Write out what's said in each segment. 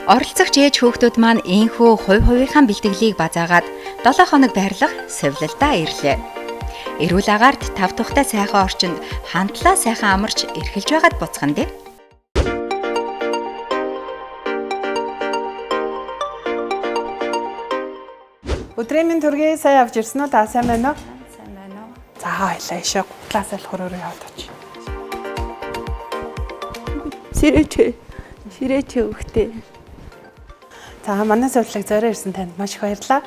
Оролцогч ээж хүүхдүүд маань ийхүү хувийнхаа бэлтгэлийг базаагаад 7 хоног байрлах сувлалдаа ирлээ. Эрүүл агаарт тав тухтай сайхан орчинд хандлаа сайхан амарч эрхэлж байгаад буцхан дээ. Өдрийн минь төргий сайн авч ирсэн үү? Та сайн байна уу? Сайн байна уу? За хоёлаа ишээ класс алхахаар яваад очив. Ширээч хөвгтэй. За манай сувлыг зорио ирсэн танд маш их баярлалаа.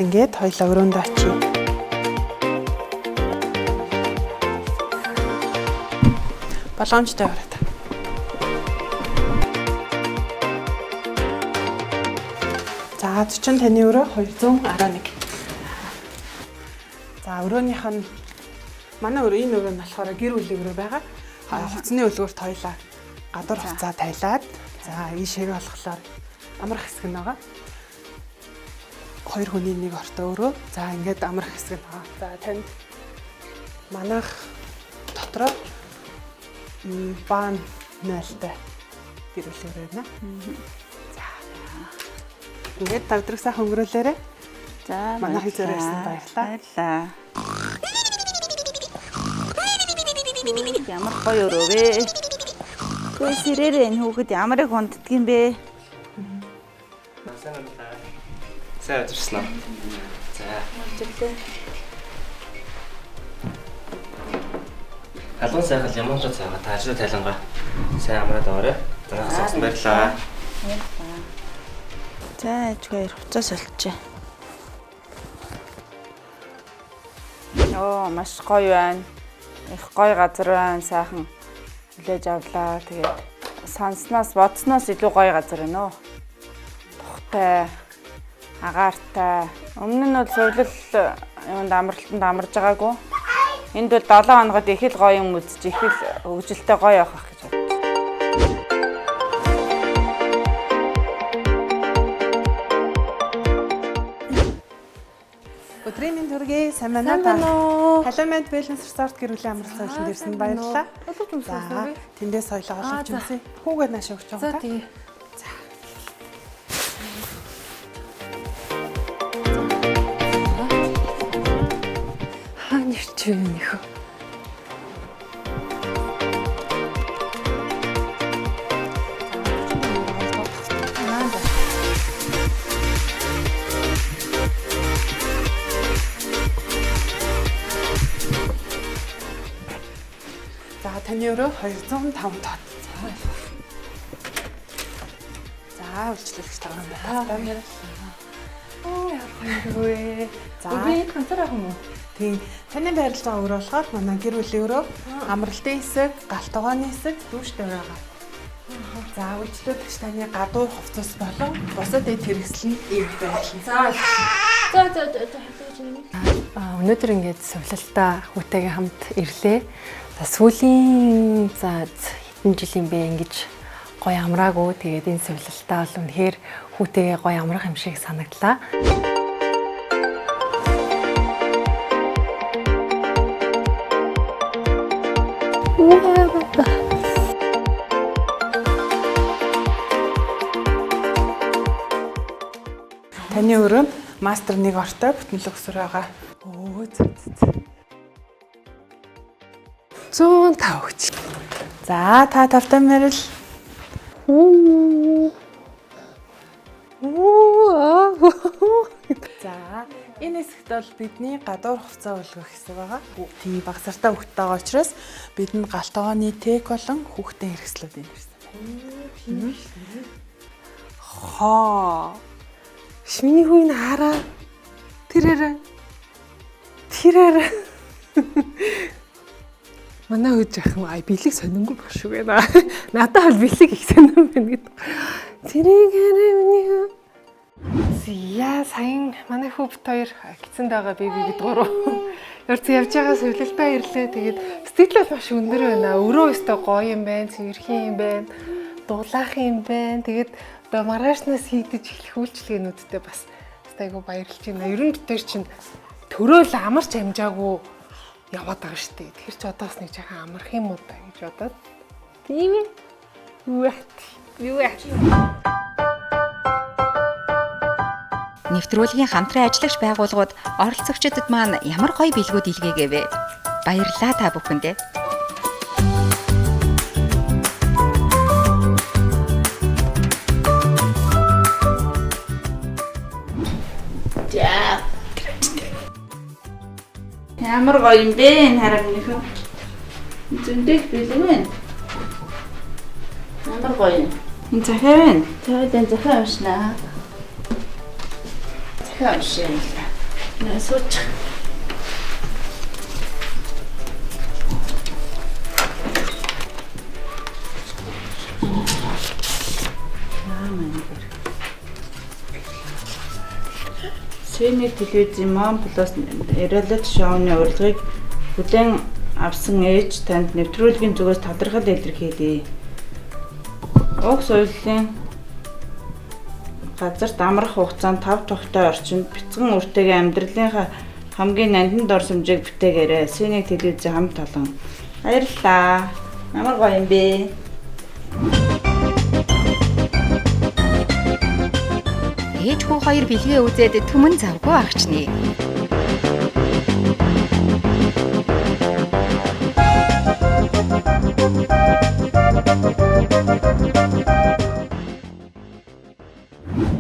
Ингээд хоёлаа өрөөндөө очив. Боломжтой ороод. За 40 таны өрөө 211. За өрөөнийх нь манай өрөө энэ өрөө нь болохоор гэр бүлийн өрөө байгаа. Хувцсны үлгүүрт хоёлаа гадуур хувцаа тайлаад за ийшээгээ болохоор амрах хэсэг нь байгаа. Хоёр хүний нэг ортой өрөө. За ингээд амрах хэсэг нь байгаа. За танд манайх дотроо баан нээлттэй гэр бүлийн өрөө байна. Ингээд тавдраг сайхан өнгөрөөлөөрэй. За манайхыг зорио ирсэн баярлалаа. Ямар гоё өрөө вэ? Той сэрээрээ энэ хүүхэд ямар их хонддаг юм бэ? Сайн өдрсөн үү? За. Алуун сайхан ямар ч цаагаа та ажил тайлангаа. Сайн амраад орой. Занахсан баярлалаа. За ээжгээр хуцаа солилцоо. Оо маш гоё байна. Их гоё газар байна. Сайхан хүлээж авлаа. Тэгээд санснаас бодсноос илүү гоё газар байна оо. Тухтай, агаартай. Өмнө нь бол сувлал юунд амралтанд амарж байгаагүй. Энд бол 7 хоногод их л гоё юм үзэж их л хөвгөлтэй гоё явах гэж байна. Өдрийн минь төргий сайн байна уу? Халимад Balance Resort гэр бүлийн амралт соёлонд ирсэнд баярлалаа. За тэндээс соёлоо олж үзье. Хүүгээ нааш өгч байгаа. За тий. Хаана ирчих вэ нөхөө? За таны өрөө 205 тоо. За үйлчлэгч таван байна. Оо яар гоё вэ? За би концерт авах юм уу? тийм таны байрлаж байгаа өрөө болохоор манай гэр бүлийн өрөө амралтын хэсэг, галт тогооны хэсэг, дүүштэй байгаа. За үйлчлэгч таны гадуур хувцас болон бусад эд хэрэгсэл нь ийм байлаа. Өнөөдөр ингээд сувлалтаа хүүтэйгээ хамт ирлээ. За сүүлийн хэдэн жил юм бэ ингэж гоё амраагүй. Тэгээд энэ сувлалтаа бол үнэхээр хүүтэйгээ гоё амрах юм шиг санагдлаа. Таны өрөө мастер 1 ортой бүтэн луксөр байгаа. Өө 105 өгч. За та тавтай мэрэл. За энэ хэсэгт бол бидний гадуур хувцас үлгэх хэсэг байгаа. Тийм багсартаа хүүхдтэй байгаа учраас бидэнд галт тогооны тек болон хүүхдийн хэрэгслүүд юм байна. Хоо. Шминий хүйн хараа. Тэрээр. Манай хөөж яах юм бэлэг сонингүй баг шүү байна. Надад бол бэлэг их сонин байна гэдэг. Тэрийг хараа. Зя сайн манай хүүбт хоёр гисэнд байгаа би бид гурав. Ярц явж байгаа сувлалтаа ирлээ. Тэгээд сэтгэл маш өндөр байна. Өрөө өстө гоё юм байна, цэвэрхэн юм байна, дулаах юм байна. Тэгээд одоо маргаашнаас хийгдэж эхлэх үйлчлэгээнүүдтэй бас айгу баярлж байна. Ерөн битэр чинь төрөөл амарч амжаагүй яваад байгаа шүү дээ. Тэгэхээр ч одоос нэг жаахан амарх юм уу та гэж бодоод. Тийм ээ. Юу яах вэ? нэвтрүүлгийн хамтран ажиллагч байгууллагууд оролцогчдод маань ямар гоё бэлгүүд илгээгээвэ. Баярлалаа та бүхэндээ. Ямар гоё юм бэ энэ хараа минийх. Зөндөх бэлэг байна. Ямар гоё юм. Энэ захиа байна. Тэгээд захиа уншнаа. Захиа уншъя. Насууч. Сэний телевизийн Mom Plus reality show-ны урилгыг бүлээн авсан ээж танд нэвтрүүлгийн зүгээс талархал илэрхийлье. Уг соёлын газарт амрах хугацаанд 5 тухтай орчинд бяцхан үртэйгээ амьдралынхаа хамгийн нандин дор сүмжээг бүтээгээрэй. Сэний телевизийн хамт олон. Баярлалаа. Ямар гоё юм бэ? Ээж хүү хоёр бэлгээ үзээд түмэн завгүй агчны.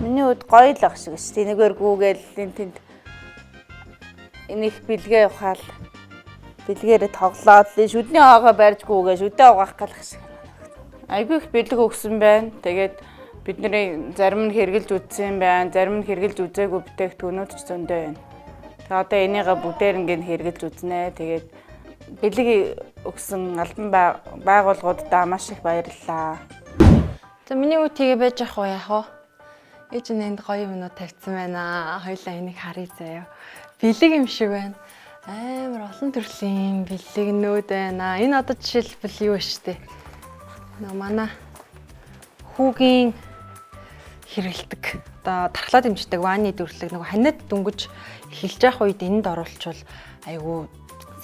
Миний үед гоё л ах шиг ш. Тэнэгээр гүүгээл тэнд энийх бэлгээ ухаал. Бэлгээрээ тоглоод шүдний оогоо барьж гүүгээ шүдээ угаах галах шиг. Айгүй их бэлэг өгсөн байна. Тэгээд бидний зарим нь хэрглэж үзсэн байна, зарим нь хэрглэж үзээгүй бүтээгдэхүүнүүд ч зөндөө байна. Тэгээ одоо энийгээ бүгдээр ингээд хэрглэж үзнэ. Тэгээд бэлэг өгсөн албан байгууллагуудаа маш их баярлалаа. За миний үе тэгээ байж ах уу яах вэ? Ээж нэнд гоё юмнууд тавьсан байна. Хоёлаа энийг харъя заяа. Бэлэг юм шиг байна. Амар олон төрлийн бэлэгнүүд байна. Энэ одоо жишээлбэл юу вэ штэ? Манай хүүгийн хэрэгэлдэг. Одоо тархлаа дэмждэг ванны дүрлэг нөгөө ханиад дүнгэж эхэлж явах үед энд оруулчвал айгүй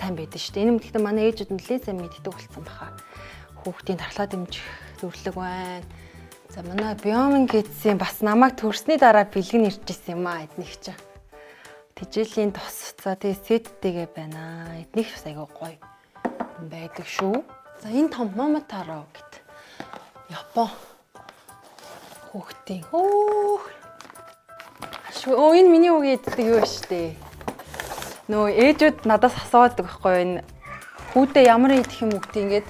сайн байдаг шүү дээ. Энэ мөлтөө манай ээжүүд нэлээд сайн мэддэг болсон баха. Хүүхдийн тархлаа дэмжих дүрлэг байна. За манай Biomin Kids-ийн бас намайг төрсний дараа бэлэг нэрч ирсэн юм аа эднийх чинь. Тэжээлийн тос. За тэгээ сеттэйгээ байна. Эднийх бас айгүй гоё байдаг шүү. За энэ том Momotaro гэд. Япон хүүхдийн энэ миний үгийн эддэг юу вэ штэ. Нөө ээжүүд надаас асуудаг байхгүй энэ хүүдээ ямар идэх юм үгтэй ингээд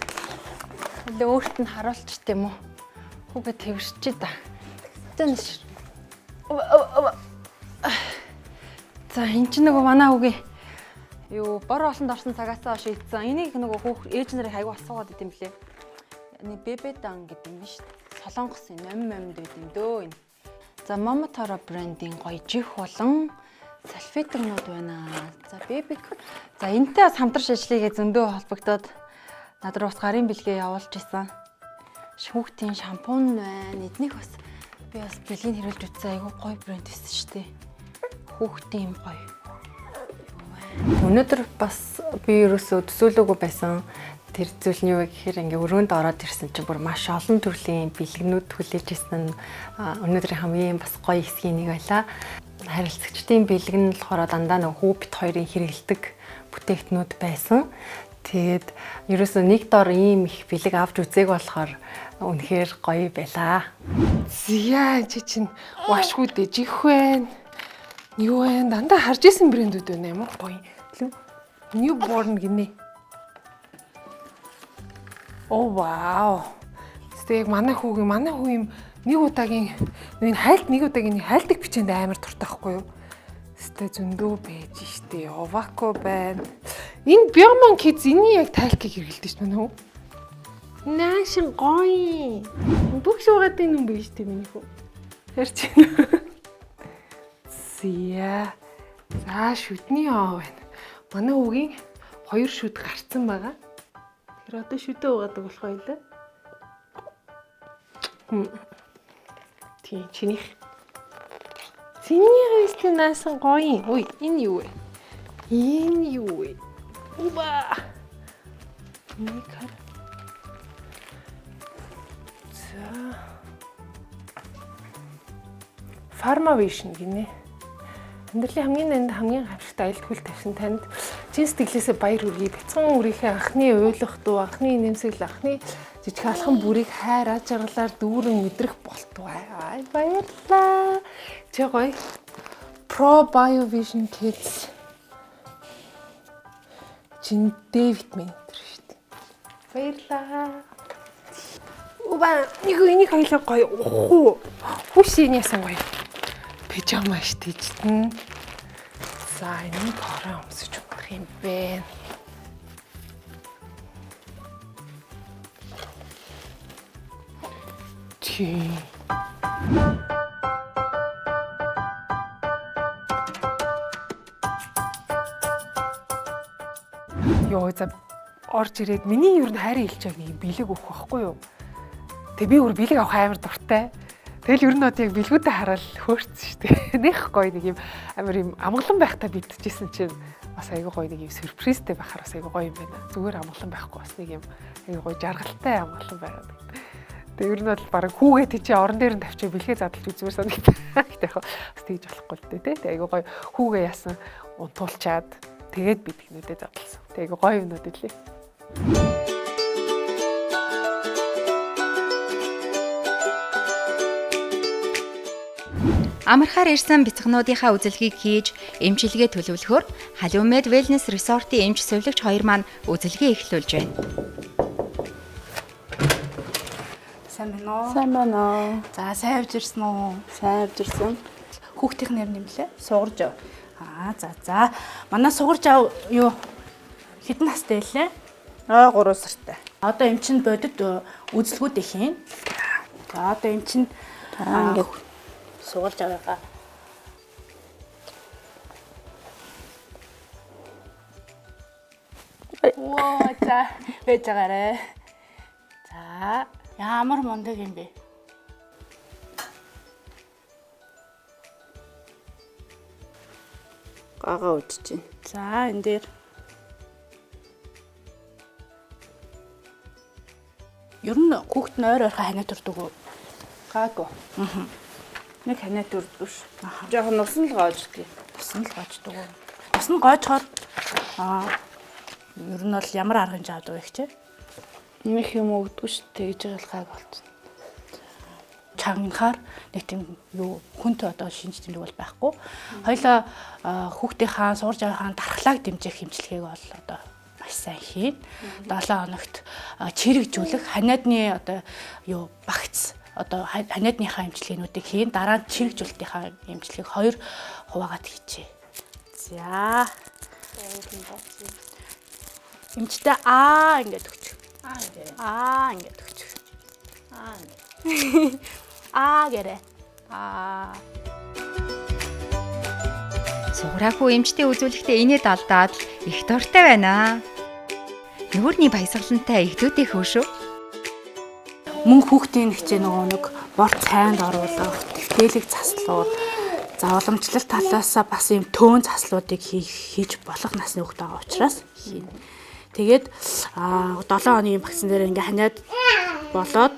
нэлээ өөрт нь харуулчих тийм үү. Хүүгээ тэрвэрчээ да. Тэнш. За энэ ч нөгөө манай хүүгийн юу бор олонд орсон цагаас хойш ийдсэн. Энийг нөгөө хүүхд ээж нарыг аягүй асуугаад идэм блэ. Энэ бебедан гэдэг юм биш. Солонгос юм амьд байд юм дөө энэ. За Momotaro брендийн гоё жих болон салфетгнууд байна. За бебик. За энэтэй бас хамтарч ажиллагээ зөндөө холбогдоод над руу бас гарын бэлгээ явуулж исэн. Хүүхдийн шампунь байна. Эднийх бас би бас бэлгийг хэрүүлж үзсэн айгүй гоё бренд байсан шүү дээ. Хүүхдийн юм гоё. Өнөөдөр бас би ерөөсөө төсөөлөөгүй байсан. Тэр зүйл нь юу вэ гэхээр ингээ өрөөнд ороод ирсэн чинь бүр маш олон төрлийн бэлгэнүүд хүлээж ирсэн. Өнөөдрийн хамгийн бас гоё хэсгийн нэг байлаа. Харилцагчдын бэлэг нь болохоор дандаа нэг хүү бит хоёрын хэрэгэлдэг бүтээгтнүүд байсан. Тэгээд ерөөсөө нэг дор ийм их бэлэг авч үзээг болохоор үнэхээр гоё байлаа. Зяа чи чинь вашгүйдээ жих байна. Юу вэ? Дандаа харж исэн брэндүүд байна ямар гоё. Newborn гинэ. Оо вау. Тэг манай хүүгийн нэг удаагийн хайлтдаг бичээнд амар туртай байхгүй юу? Тэ зөндөө байж штэ. Овако байна. Энэ Biomin Kids энэ яг тайлхыг хэрэгэлдэг шүү дээ нөө. Наашин гоё. Бүх шуугаад энэ юм биш тийм миний хөө. Харч байна. Зя. За шүдний оо байна. Манай хүүгийн 2 шүд гарцсан байгаа. Тэр одоо шүдээ угаадаг болох байлаа. Тийм чинийх. Чиний хэвчээ наасан гоё. Ой, энэ юу вэ? Энэ юу вэ? Уба. Никар. За. Farmavation гинэ. Амьдралын хамгийн нэнд хамгийн гайхалтай аялал хүл тавьсан танд чин сэтгэлээсээ баяр хүргэе. Бяцхан үрийнхээ анхны уйлах дуу, анхны нэмсгэл, анхны жижиг алхан бүрийг хайр аз жаргалаар дүүрэн мэдрэх болтугай. Баярлалаа. Чи гоё. Pro Bio Vision Kids. Чин D витамин энэ шүү дээ. Баярлалаа. Уба, энийг хоёлоо гоё. Оо. Хүшийн ясан гоё. Пижама штийчтэн. За энийг хороо өмсөж унах юм бэ. Чи. Йоо за орж ирээд миний юу н хайрын хэлж байгааг бэлэг өгөх байхгүй юу? Тэг би өөр бэлэг авах амар дуртай. Тэгэл ер нь одоо яг бэлгүүдэд хараад хөөрцөн шүү дээ. Нэх гоё нэг юм амар юм амгалан байхтаа битчихсэн чинь бас айгүй гоё нэг юм сюрпризтэй байхаар бас айгүй гоё юм байна. Зүгээр амгалан байхгүй бас нэг юм айгүй гоё жаргалтай амгалан байгаад. Тэг ер нь бол баг хүүгээ тийч орон дээр нь тавьчих бэлгээ задлж үзмээр санагдав. Гэтэ яг бас тэгж болохгүй л дээ тий. Тэг айгүй гоё хүүгээ яасан унтуулчаад тэгээд бид гинүүдэд задлсан. Тэг айгүй гоё юмнууд илээ. Амархаар ирсэн бяцхан-нуудынхаа үзэлгийг хийж, эмчилгээ төлөвлөхөөр Халиумед Wellness Resort-ийн эмч сувилагч хоёр маань үзэлгээ эхлүүлж байна. Сайн байна уу? Сайн байна уу? За, сайн авч ирсэн үү? Сайн авч ирсэн. Хүүхдийн нэр нэмлээ. Сугарж ав. За. Манай сугарж ав юу хэдэн настай байлээ? 3 сартай. Одоо эмчинд бодит үзэлгүүд их юм. За, одоо эмчинд Ингээд сугарж аваа. Оо, за, байж байгаарэ. За, ямар мундаг юм бэ? гага үдэж байна. За, энэ дээр ер нь хүүхд нь ойр ойрхон ханаа турдаг уу? Гаагүй. Нэг ханаа төрдөг ш. Жохон усан л гоождгийг. Усан л гоождаг уу? Усан гоожхоор ер нь бол ямар арга хэмжээ авдаг вэ хчээ? Нэг юм өгдөг ш. Тэгж байгаа л гайг болчихсон. Чанхаар нэг тийм юу хүнтэй одоо шинж тэмдэг бол байхгүй. Хоёлаа хүүхдийнхаа сурж авахын дархлааг дэмжих хэмжлэгийг бол одоо маш сайн хийн. 7 хоногт чирэгжүүлэх ханиадны одоо юу багц одоо ханиадныхаа эмчилгээнүүдийг хийн. Дараа нь чирэгжүүлэлтийнхаа эмчилгээг 2 хуваагаад хийчихье. За. Эмчтэй ингээд өгчих. Ингээд өгчих. Гэрэ. Суграагүй эмчтэй үзүүлэхдээ инээд алдаад их дуртай байна. Нүрний баясгалантай ихдүүдийн хөөшөө. Мөн хүүхдийн нэгчээ нэг бор цайнд оруулах, тэтгэлэг заслууд, за уламжлалт талаас бас юм төөн заслуудыг хийж болох насны хүүхд байгаа учраас хийн. Тэгээд 7 хоногийн вакцин дээр ингээ ханиад болоод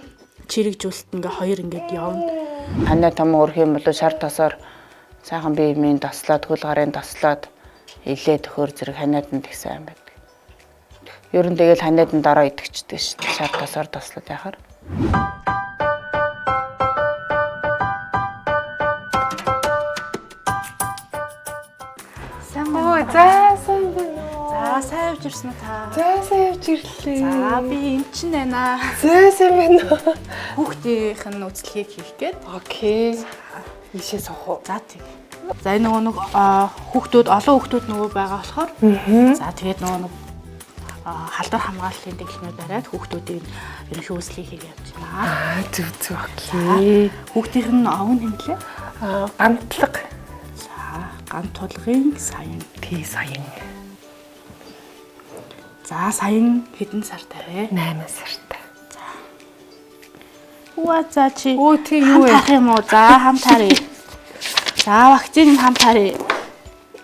чирэгжүүлэлт ингээ 2 ингээд явна. Ханаа том өрх юм бол шар тосоор сайхан бие минь таслаад хөл гарын таслаад илээ төхөр зэрэг ханиад нь их сайн байдаг. Ер нь тэгэл ханиад нь дараа идэгчдэг шүү дээ. Шар тосоор таслаад яхаар. Оо за сайн байна. За сайн явж ирсэн үү та? За сайн явж ирлээ. За би эмч байна. За сайн байна. Хүүхдийнх нь үзлэгийг хийх гээд. Окей. Ишээ сох уу? За тийм. За энэ нэг хүүхдүүд олон хүүхдүүд нөгөө байгаа болохоор. За тэгээд нөгөө халдвар хамгааллын техникүүд бариад хүүхдүүдийн ерөнхий үзлийг хийгээд явж байна. Зүг окей. Хүүхдийнх нь овн хэмлээ. Гантлаг. За ган тулгын саян. Тий саян. За саян хэдэн сартай вэ? 8 сартай. За чи. Оо тий юу вэ? Хамт юм уу? За хамт харъя. За вакцины хамт харъя.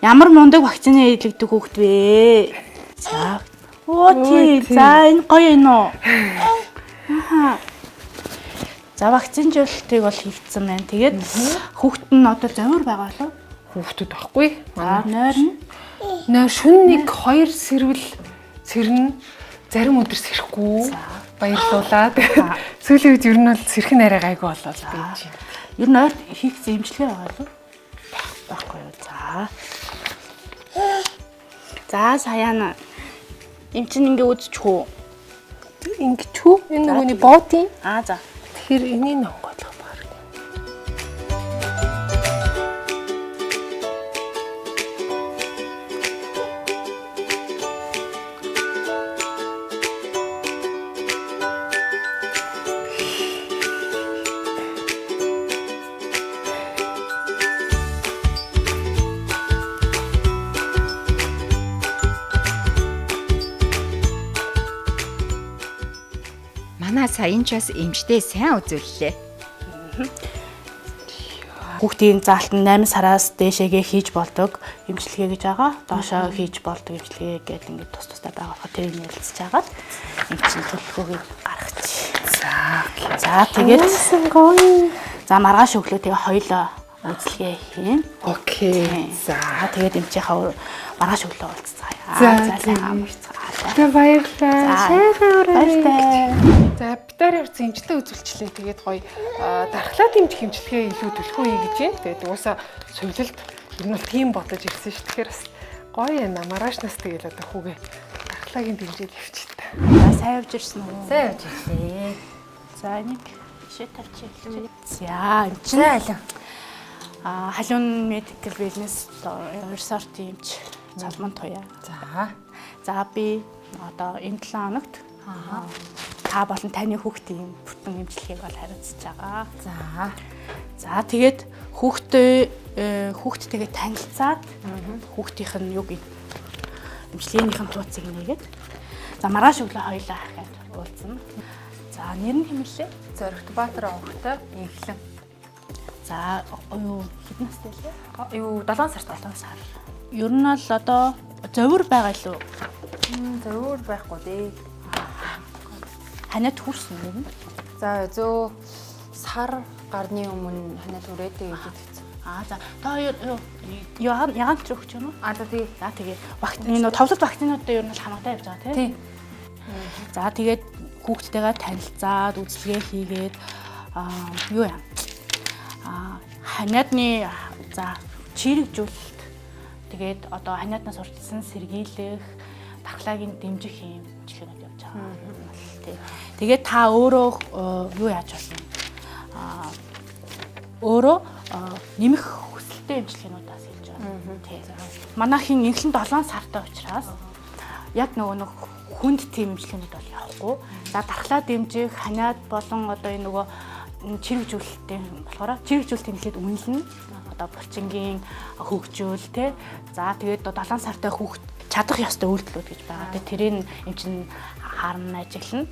Ямар мундаг вакцины хийлэгдэх хүүхд вэ? За. Оо тий. За энэ гоё юм уу? Аха. За вакцинжуулалтыг бол хийгдсэн байна. Тэгээд хүүхд нь одоо завир байгаа болов? хүүхдүүд байхгүй. Нойр нь Нойр шөнө нэг 2 сэрвэл сэрнэ. Зарим өдөр сэрэхгүй. Баярлуулаад. Сүүлийн үед ер нь бол сэрхэн арай гайгүй болоод байж байна. ер нь ойр хийх зэмжлэгээ байгаа юу? Байхгүй юу. За саяана эм чин ингээ үзчих үү? Ингэж үү? Энэ нөгөөний боотын. За. Тэгэхээр энийг онгойлгох баг. Манай саяын ч бас эмчтэй сайн үзүүллээ. Хүүхдийн заалтан 8 сараас дээшээгээ хийж болдог эмчилгээ гэж байгаа. Доошоо хийж болдог эмчилгээ гэдэг ингээд тус тустай байгаа. Тэр нь ярилцж агаад эмчийн төлөвлөгөөгийг гаргачих. За тэгээд за маргааш өглөө тэгээ хоёлоо үзлэгээ хийн. Окей. За тэгээд эмчийнхаа маргааш өглөө уулзцаая. За баярлалаа. Сайхан ураа. За битээр явсан эмчтэй үзүүлчлээ. Тэгээд гоё дархлаа дэмжих хэмжлэгээ илүү төлхөө гэж байна. Тэгээд угаасаа сувлалд ер нь бол тийм бодож ирсэн шүү. Тэгэхээр бас гоё юм. Маргаашнаас тэгээд одоо хүүгээ дархлаагийн дэмжиж явчихлаа. За сайн явж ирсэн үү? Сайн явж ирлээ. За нэг шийд тавьчих. За эмчнээ халуун медикал бизнес resort-ийн эмч Цалман Туяа. За би одоо энэ 7 хоногт та болон таны хүүхдийн бүтэн эмчилгээг бол хариуцж байгаа. За тэгээд хүүхдтэйгээ танилцаад хүүхдийнх нь юг эмчилгээнийх нь хуудсыг нээгээд за маргааш өглөө хоёулаа харахад уулзна. За нэр нь хэмэлээ? Зоригтбаатар овогтой инхлэн. За юу хэдэн настай лээ? Юу 7 сар. Ер нь л одоо зовир байгаа л үү? Зөвөр байхгүй дээ. Ханаад хүрсэн юм. За зөө сар гарны өмнө ханаад хүрээдэг гэж хэлсэн. За та хоёр яагаад ч өгч юм уу? За тий. За тэгээд энэ товлолт вакцинуудтай ер нь хамаатай явж байгаа тийм. За тэгээд хүүхдтэйгээ танилцаад үзлэгээ хийгээд юу яа? Ханиадны за чирэгжүүлэлт тэгээд одоо ханиаднаас урдсан сэргийлэх дархлаагийн дэмжих юм жилүүд явж байгаа. Тэгээд та өөрөө юу яаж болно? Өөрөө нэмэх хүсэлтэй эмчилгээнүүдээс хийж байгаа. Манайхын инхлэн 7 сартай учраас яг нөгөө хүнд тийм эмчилгээнүүд бол явахгүй. За дархлаа дэмжих, ханиад болон одоо энэ нөгөө чирэгжүүлэлттэй болохоор чирэгжүүлэлт хэлээд үнэлнэ. Одоо булчингийн хөгжүүл тий. За тэгээд 7 сартай хүүхд чадах ёстой үйлдэлүүд гэж байгаа. Тэгээд тэрийг эмчин харна ажиглана.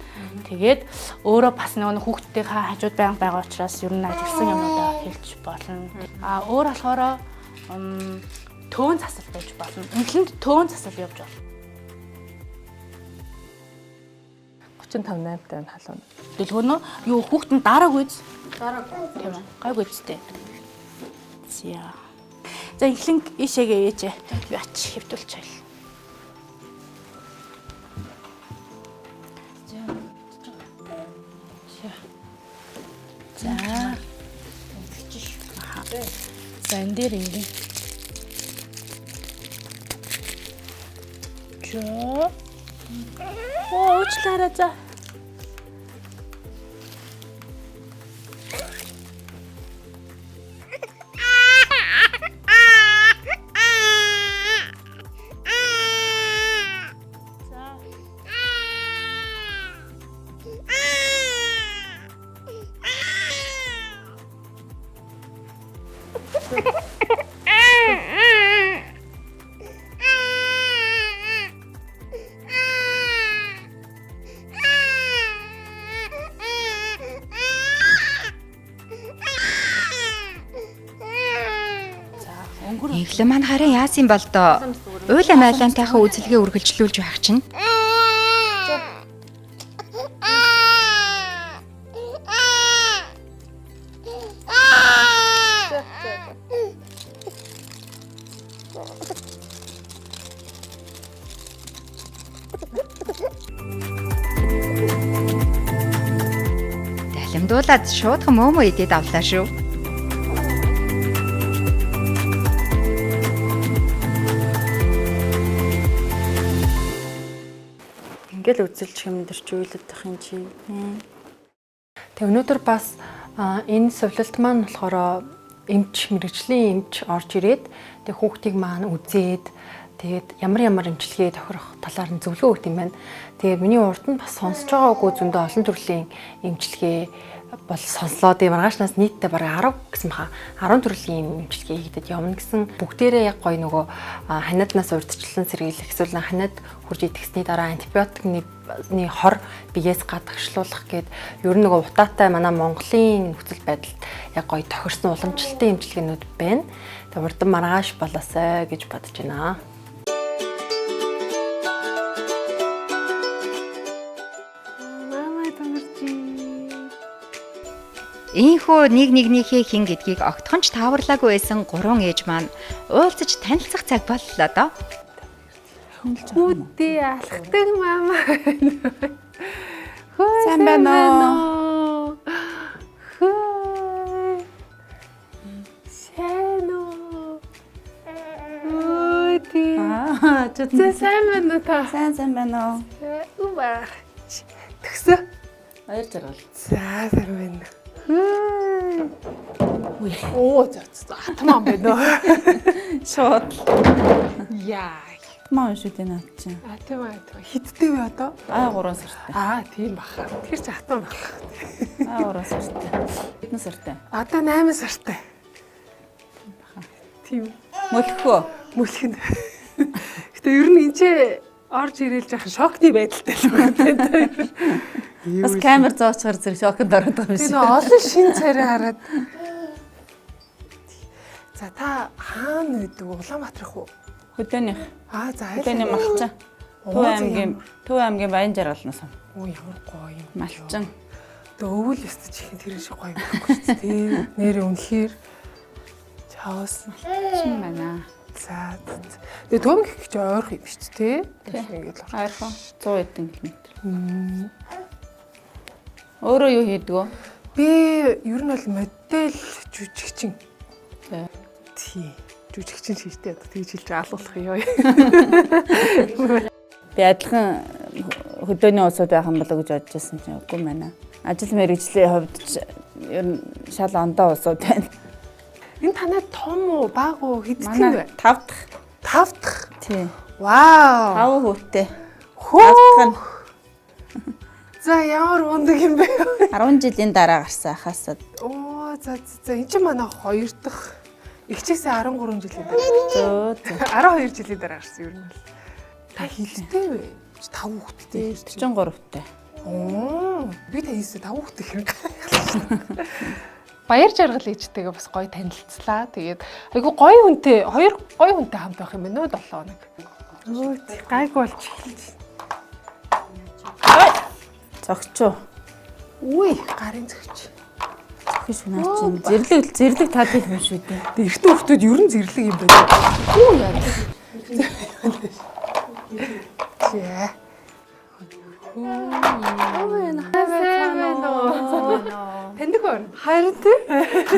Тэгээд өөрөө бас нөгөө хүүхдтэйгээ хажууд байгаа учраас ер нь ажигласан юмудаа хэлж болно. Өөр болохоор төөн засал байж болно. Инхлэнд төөн засал явж байна. 35-8 тань халуун. Дэлгүүрнөө юу хүүхд нь дараагүй үз? Дараагүй. Тийм үү? Гайгүй үстэй. За инхлэн ийшээгээ ээжээ. Би ач хэвдүүлж байл. За энэ дээр ингэ. Уучлаарай за. Инхлэн маань харин яасан бол доо. Уйлаа майлантайхаа үзэлгээ үргэлжлүүлж байх чинь. суулаад шуудхан мөөмөө идээд авлаа шүү. Ингээл үзэлж хэмдэрч үйлдэх юм чи. Тэг өнөөдөр бас энэ сувлалт маань болохоор мэрэгжлийн эмч орж ирээд тэг хүүхдийг маань үзээд тэгээд ямар эмчилгээ тохирох талаар нь зөвлөгөө өгд юм байна. Тэгээд миний урд нь бас сонсож байгаагүй зөндөө олон төрлийн эмчилгээ бол сонслоо. Тэгээд маргаашнаас нийтдээ бараг 10 гэсэн баха 10 төрлийн эмчилгээ хийгдэд явна гэсэн. Бүгдээрээ яг гоё нөгөө ханиаднаас урьдчилан сэргийлэх эсвэл ханиад хурж идэхсний дараа антибиотикны хор биеэс гадагшлуулах гээд ер нь нөгөө утаатай манай Монголын нөхцөл байдалд яг гоё тохирсон уламжлалтын эмчилгээнүүд байна. Тэгээд урд нь маргааш болоосай гэж бодож байна. Ийхүү нэгнийхээ хин гэдгийг огтхонч тааварлаагүй байсан 3 ээж маань уулзаж танилцах цаг боллоо доо. Хүүдээ алхдаг мама. Сайн байна уу? Сайн уу? Хүүдээ. Сайн байна уу та? Сайн байна уу? Үбаа. Тэгсэ. Баяр жаргал. За сайн байна. Оо атман байна уу? Шууд. Яа. Маа шүү дээ наад чинь. Атман хиттэй вэ одоо? 3 сартай. Тийм баха. Тэр чи атман баха. 3 сартай. Хэдэн сартай? Одоо 8 сартай. Тийм. Мөлхөө. Мөлхөнд. Гэтэ ер нь энэ ч орж ирээл жаахан шокны байдалтай л байна. Бас камер зоочгоор зэрэг шокнд ороод байгаа юм шиг. Тэгээ олон шин царай хараад. За та хаана үйдэг Улаанбаатарх уу? Хөдөөнийх. За Хөдөөний Малчин. Төв аймгийн Баян жаргалнаас. Оо ямар гоё юм. Малчин. Өвөл өстөж ихэн тэр шиг гоё байхгүй ч тийм. Нэр үнэхээр чаос Малчин байна. За. Тэгээ төмөх гэж ойрох юм шүү дээ. Ингээд Ойрхон 100 эдэн км. Өөрөө юу хийдэг вэ? Би ер нь бол модель жүжигчин. Тий. Жүжигчин шийдтэй одоо тэгж хэлж алуулах ёо. Би адилхан хөдөөний усууд байх юм болоо гэж бодож байсан чинь үгүй байна. Ажил мэргэжлийн хувьд ер нь шал ондоо усууд байна. Энэ танай том уу, бага уу, хэдхэн вэ? 5 дахь. 5 дахь. Тий. Вау. 5 хүүтэй. Хөө. За ямар ундаг юм бэ? 10 жилийн дараа гарсан хасаад. Оо за энэ чинь манай 2 дахь. Игчээсээ 13 жилийн дараа. Зөө. 12 жилийн дараа гарсан ер нь бол. Та хилтэй вэ? 5 хүүхэдтэй. 43-тай. Оо би та хийсээ 5 хүүхэдтэй хэрэг. Баяр жаргал ээжтэйгээ бас гоё танилцлаа. Тэгээд айгу гоё хүнтэй, 2 гоё хүнтэй хамт байх юм байна уу 7 хоног. Өө гайг болж эхэлж. Зогчоо. Үгүй гарын зөгч. Зохиж наа чинь зэрлэг таад юм шүү дээ. Эртний хүмүүс ер нь зэрлэг юм байна. Үгүй яа. Яа. Таньдаг байна. Харин тий.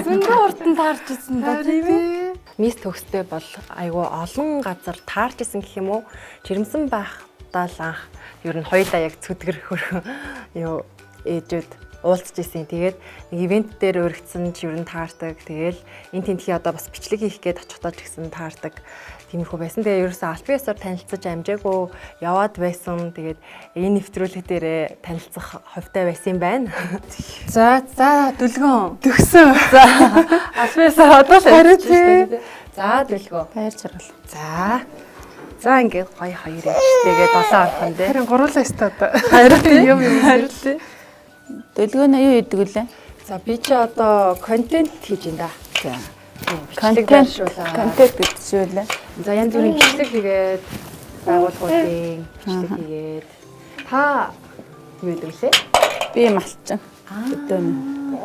Зөндөө уртан таарч ирсэн да тийм ээ. Мис төгстэй бол айгүй олон газар таарч исэн гэх юм уу? Жирэмсэн байхдаа л анх ер нь хоёулаа яг цүдгэр хөрхөн юу ээжүүд уулзж исэн. Тэгээд нэг ивент дээр өргөцсөн ч ер нь таардаг. Тэгээл энэ тентхий одоо бас бичлэг хийх гээд очихдоо ч гэсэн таардаг. Тиймэрхүү байсан. Тэгээ ерөөсөө аль биесээр танилцаж амжаагүй яваад байсан. Тэгээд энэ нэвтрүүлэг дээрээ танилцах хувьтай байсан юм байна. За дүлгөн. Төгсөн. За аль биесээр одоо л Харин За дүлгөө. Баяр жаргал. За ингээд гоё хоёр ээжтэйгээ 7 орхон дээ. Харин гурлаа өстөд. Харин юм. Дэлгөөнөө юу хийдэг вүлээ? За би чи одоо контент хийж байна да. За. Контент гэдэг чинь үлээ. За янз бүрийн бичлэг хийгээд байгууллагуудын бичлэг хийгээд та юу гэдэг лээ? Би малчин. Хөдөөний.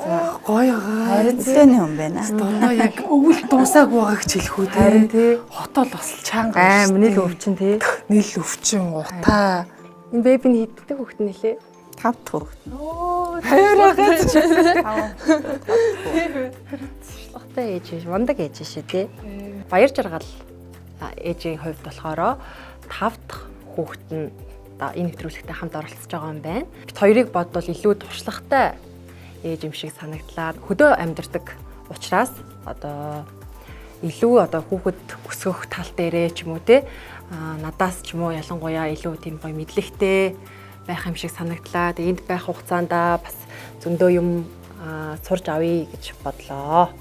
За гоё байгаа. Хөдөөний хүн байна. Одоо яг өвөл дуусаагүй байгаа гэж хэлэх үү те. Харин тий. Хотол бас чанга. Нийл өвчин тий. Нийл өвчин утаа. Энэ бэбиний хитдэг хөхт нэлээ. 5 дахь хүүхэд. Туршлагатай ээж биш, мундаг ээж шүү дээ. Баяр жаргал ээжийн хувьд болохоор 5 дахь хүүхэд нь энэ нэвтрүүлэгтээ хамт оролцож байгаа юм байна. Бид хоёрыг бодвол илүү туршлагатай ээж юм шиг санагдлаа. Хөдөө амьдардаг учраас илүү хүүхэд өсгөх тал дээрээ ч юм уу те надаас ч юм уу ялангуяа илүү тийм гоё мэдлэгтэй байх юм шиг санагдлаа. Тэгээд энд байх хугацаанд бас зөндөө юм сурж авъя гэж бодлоо.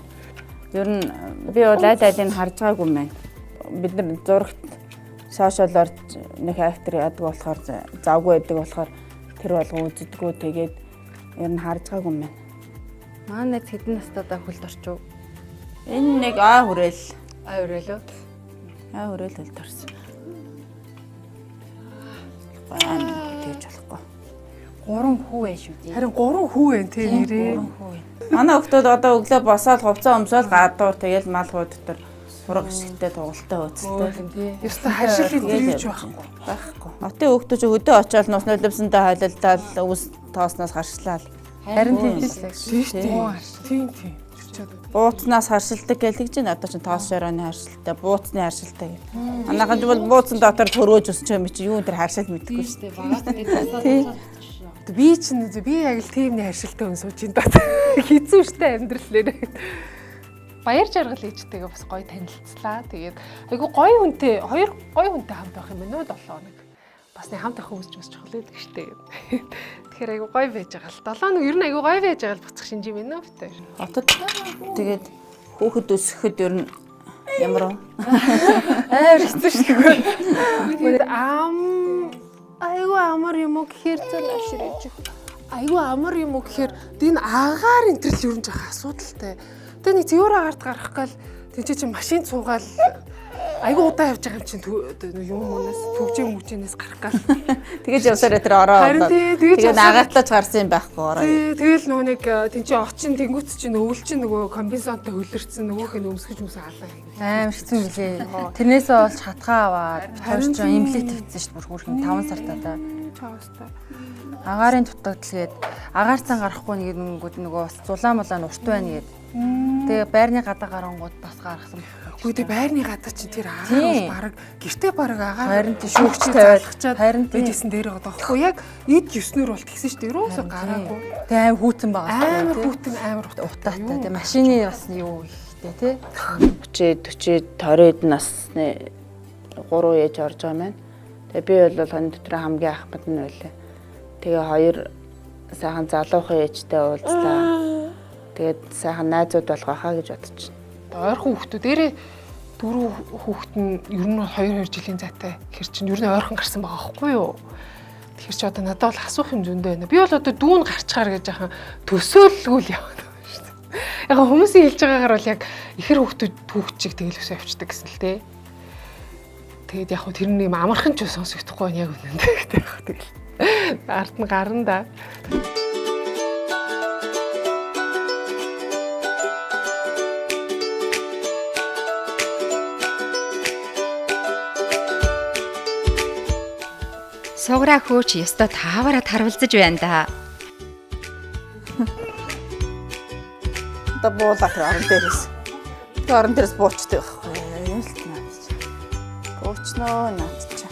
Ер нь би бол алийг харж байгаагүй юм байна. Бид нар зурагт сошиалоор нэг актер яадаг болохоор завгүй байдаг болохоор тэр болго үздэггүй тэгээд ер нь харж байгаагүй юм байна. Манай хэдэн настайдаа хөлд орчив. Энэ нэг аа хүрээл. Аа хүрээл үү? Аа хүрээл хөлд орсон. Тэгж болохгүй. 3 хүү байх шүү дээ. Харин 3 хүү байна тий нэрээ. Манай хүмүүс одоо өглөө босоод хувцас өмсөөл гадуур тэгэл мал хуу дотор ураг шигтэй тугалтай хөөцөлтэй. Ёстой харшил идэрч байхгүй. Байхгүй. Отын хүмүүс өдөө очиод нус нулимсантай хойлолдоод үс тоосноос харшлаа. Харин тийм тийм. Бууцнаас харшилдаг гэж тэгж байна. Одоо ч тоос шорооны харшилтай, бууцны харшилтай гэх. Манайхан бол бууцсан дотор төрөөж өсч юм чи юу энэ харшил мэдгүй шүү дээ. Би яг л тиймний харшилтай хүн сууж ин даа. Хизүү штэ амьдралээр. Баяр жаргал ээжтэйгээ бас гоё танилцлаа. Тэгээд айгу гоё хүнтэй, 2 гоё хүнтэй хамт байх юм байна уу 7 хоног. Бас нэг хамт авах үзэж чухал байдаг штэ. Тэгэхээр айгу гоё байж байгаа л 7 хоног ер нь айгу гоё байж байгаа л буцах шинж юм байна уу битээ. Хотод тэгээд хүүхэд өсгөхөд ер нь ямар хэцүү шүү дээ. Айгу амар юм уу гэхээр зөв аширж. Айгу амар юм уу гэхээр энэ агаар энтрэл ер нь жах асуудалтай. Тэгээ нэг зөөр агаарт гарах гал тийч чи машин цуугаал айгу удаа явж байгаа юм чинь юм уунаас төгжийн мүчнээс гарах гал. Тэгэж явсараа тэр ороо. Тэгээд агаартлаач гарсан юм байхгүй ороо. Тэгэл нөгөө нэг тийч очин тэнгуүц чинь өвөл чинь нөгөө комбинзонтой хөлөрцөн нөгөөх нь өмсгөж алаа. Амар хэцүү үлээ. Тэрнээсээ болж хатгаа аваад хоёр ч имплект тавьсан шүү дээ. Бүрхэн 5 сартаа та. Чаавстай. Агаарын дутагдал гээд агаарцан гарахгүй нөгөө бас зулаан мулаан урт байна гээд. Тэгээ байрны гадаа гарангууд бас гаргасан. Үгүй тэгээ байрны гадаа чинь тэр агаар баг гэртээ баг агаар харин тийм шүүгч тавиалгачаад харин тийсэн дээр байгаа даахгүй яг эд 9-нөр бол тэгсэн шүү дээ. Ерөөсөө гараагүй. Тэгээ аим хүүтэн байгаа. Амар хүүтэн амар утаатай. Тэгээ машины бас юу ихтэй тий. 30 20 насны 3 ээж орж байгаа юм байна. Тэгээ би бол хон дотор хамгийн ахмад нь байлаа. Тэгээ 2 сайхан залуухан ээжтэй уулзлаа. Тэгээд сайхан найзууд болгохаа гэж бодож байна. Ойрхон хүүхдүүдээрээ 4 хүүхэд нь ер нь 2 жилийн зайтай. Тэр чинь ер нь ойрхон гарсан байгаа байхгүй юу? Тэгэхээр чи одоо надад бол асуух юм зөндөө байна. Би бол одоо дүүн гарчгаар гэж яхан төсөөлгүй л яваад байна шүү дээ. Яг хүмүүсийн хэлж байгаагаар бол яг ихэр хүүхэд чиг тэгэл өсөө явчихдаг гэсэн л дээ. Тэгээд яг тэр нэг амархан ч сонсогдохгүй яг үнэндээ гэдэг яг тэгэл. Ард нь гарна да. Суграа хөөч ёстой таавараа тарвалзаж байна да. Одоо буулаа тэр орон дээрээс. Тэр орон дээрээс буучтай байхгүй. Юу л наад. Буучноо наад чи.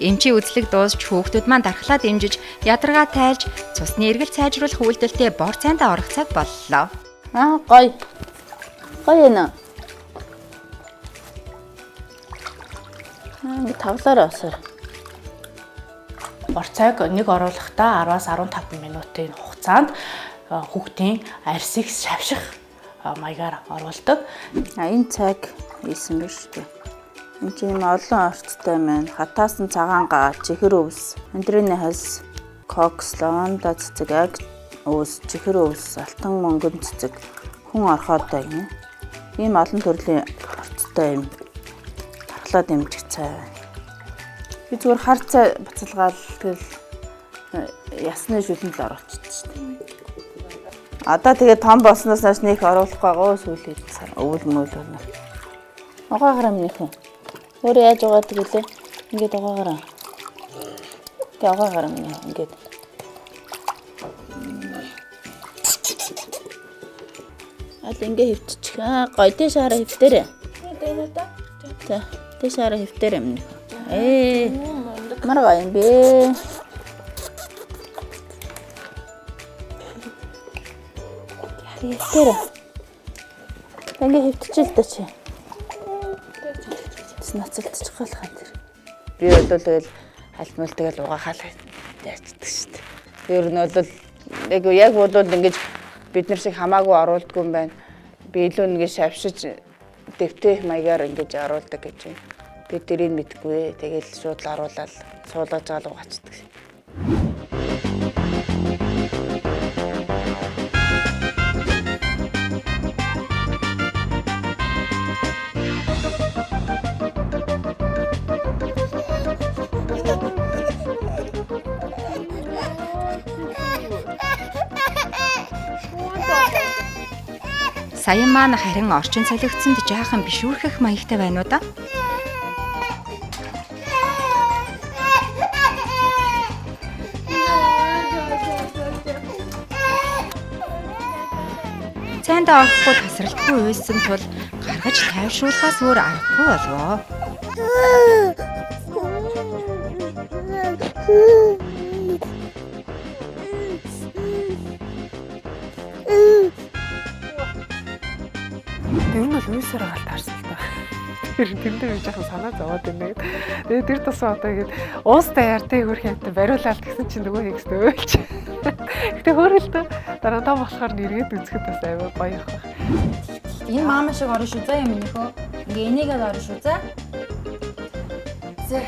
Эмчийн үзлэг дуусч хүүхдүүд маань дархлаа дэмжиж, ядаргаа тайлж, цусны эргэл сайжруулах үйлдэлтэй бор цайндаа орох цаг боллоо. Гоё. Гоё нэ. Нэг тавлаараа осоо. Бор цайг нэг оруулахдаа 10-аас 15 минутын хугацаанд хүүхдийн арсыг шавших маягаар оруулдаг. Энэ цаг ийсэн биш үү? Энд чинь олон орцтой байна. Хатаас нь цагаангаа, чихэр өвс, мандрины хальс, кокс, лаванда цэцэг, аг өвс, чихэр өвс, алтан мөнгөн цэцэг, хүн орхоотой юм. Ийм олон төрлийн орцтой юм. Дархлаа дэмжих цай байна. Би зүгээр хар цай буцалгаал тэгэл ясны шүлэнд л оруулчихсан шүү дээ. Одоо тэгээд том болсноос нааш нэг оруулах байгаа сүүлийн өвөл мөл болно. Угаагаараа минийх үү. Өөрөө яаж угаа тэгэлээ. Ингээд угаагаараа. Тэгээ угаагаараа минийх ингээд. Аль ингээ хөвчих. Гой тийш хараа хөвтөрөө. За, тийш хараа хөвтөрөө минийх. Маргаа юм бэ. Хөвтөрөө. Ингээ хөвтчихэл та чи. Нацалтчих болох юм тэр. Би бол тэгэл хальтмал тэгэл угаахаал яачдаг шүү дээ. Тэр нь бол яг бол ингэж бид нар шиг хамаагүй оруулдаг юм байна. Би илүү ингэ шавшиж дэвтэх маягаар ингэж оруулдаг гэж байна. Би тэрийг мэдгүй. Тэгэл шууд л оруулаад суулгаж байгаа л угаачдаг. Саян маань харин орчин солигдсонд жаахан бишүүрхэх маягтай байна уу да? Цайндаа орохгүй тасралтгүй уйлсан тул гаргаж тайвшруулахаас өөр аргагүй болов. Тэр нь бол үесээр агаал таарсан л та. Тэр дээр би жоохон санаа зовоод байна. Тэгээд тэр тусаа одоо ингэж уус даяар тэг хөрх хэмтэ бариулаад гэсэн чинь нөгөө хэгс өөлч. Гэтэ хөөрөлтөө дараа та болохоор нэргээд үзэхэд бас аюу гоё их байна. Энэ маама шиг орно шүү заа юм нөхөө. Ингээ энийгээд орно шүү заа. Зэ.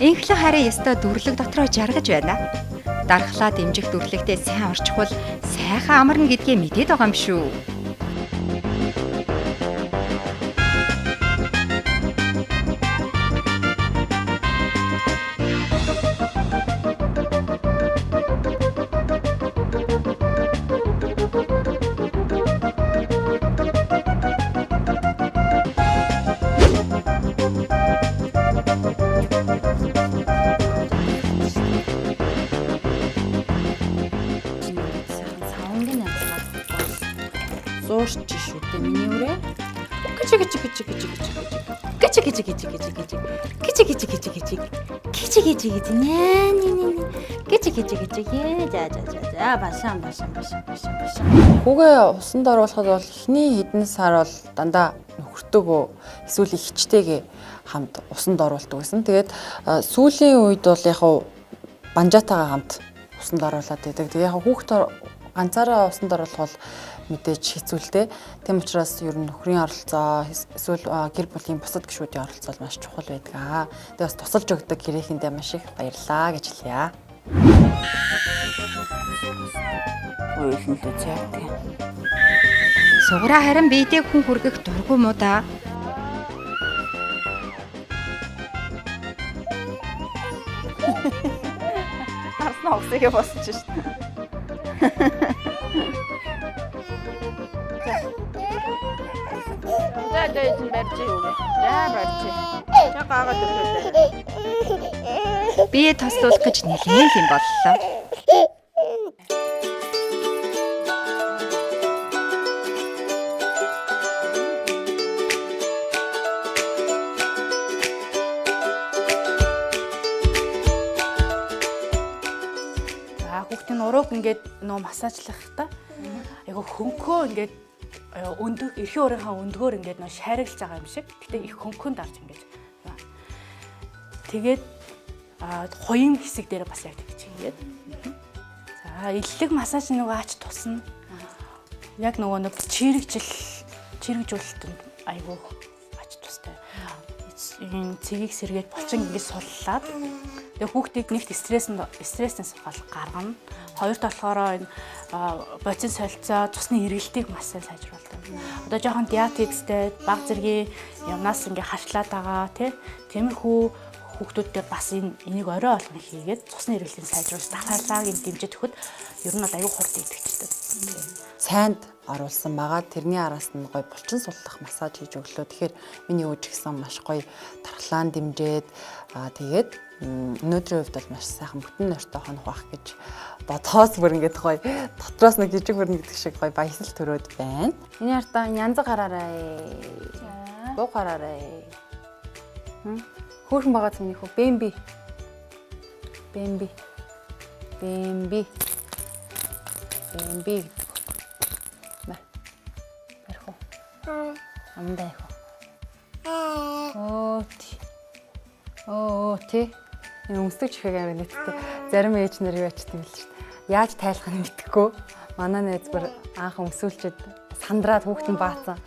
Инхлэг хараа ястаа дүрлэг дотроо жаргаж байна. Дархлаа дэмжих дүрлэгтээ сайн орчихвол сайхан амарна гэдгээ мэдээд байгаа юм шүү. Зуурч шүү дээ миний үрээ. Хүүгээ усанд оруулахад бол эхний хэдэн сар бол дандаа нөхөртөөгөө эсвэл ихчтэйгээ хамт усанд оруулдаг гэсэн. Тэгээд сүүлийн үед бол яг банжаатайгаа хамт усанд оруулаад байдаг. Тэгээд яг хүүхд ганцаараа усанд оруулах бол мэдээж хэцүүлтэй. Тэм учраас ер нь нөхрийн оролцоо эсвэл гэр бүлийн бусад гишүүдийн оролцоо маш чухал байдаг. Тэгээд бас тусалж өгдөг гэрээхэндээ маш их баярлаа гэж хэлье. Ойлон л үзье. Сугараа харин биедэг хүн хүргэх дургүй муу да. Харснаа өгсөйгээ босч шээ. За дэйсэн барьж юу вэ? За барьж. За гаагаад өглөө. Би тослуулах гэж нэлээд юм боллоо. Хүүхдийн урууг ингээд нөө массажлах та. Айгу хөнкөө ингээд өндөг эрхийн урынхаа өндгөөр ингээд нөө шариглаж байгаа юм шиг. Гэтэ их хөнкөнд дарж ингээд. Тэгээд хуйн хэсэг дээр бас яг тэгж ингээд. За иллэг массаж нөгөө ач тусна. Яг нөгөө нэг чирэгжүүлэлтэнд айгу ач тустай. Энэ цэгийг сэргээд булчин ингээд суллаад. Тэгээ хүүхдийг нэгт стresснээс гаргана. Хоёрт болохоор энэ бодис солилцоо, цусны эргэлтийг маш сайн сайжруулдаг. Одоо жоохон диатекстэй, баг зэргийн юмнаас ингээ харшлаад байгаа тиймэрхүү хүүхдүүдтэй бас энийг орой олгон хийгээд цусны эргэлтийг сайжруулж дахиалаагийн дэмжиж өгөхөд ер нь бол аюул хурд идэгчдэг. Сайнд оруулсан байгаа. Тэрний араас нь гоё булчин суллах массаж хийж өглөө. Тэгэхээр миний ээж гисэн маш гоё тархлаан дэмжээд тэгээд өнөөдрийн хувьд бол маш сайхан бүтэн нойртой хонох байх гэж бодхоос бүр ингээд гоё дотроос нэг жижиг хөрнө гэдэг шиг гоё баясал төрөөд байна. Миний артаа янз гараарай. Бог гараарай. Хөөрхөн байгаа зүмнийх үү? Бэмби. Ба. Ярих уу? Амдаа ярих уу? Тий. Энэ өмсдөг чихэг амар нэттэй. Зарим ээж нар юу ячдаг юм л шүү дээ. Яаж тайлах нь мэдэхгүй. Манай найз бүр анх өмсүүлчихэд сандраад хүүхдэн баацсан.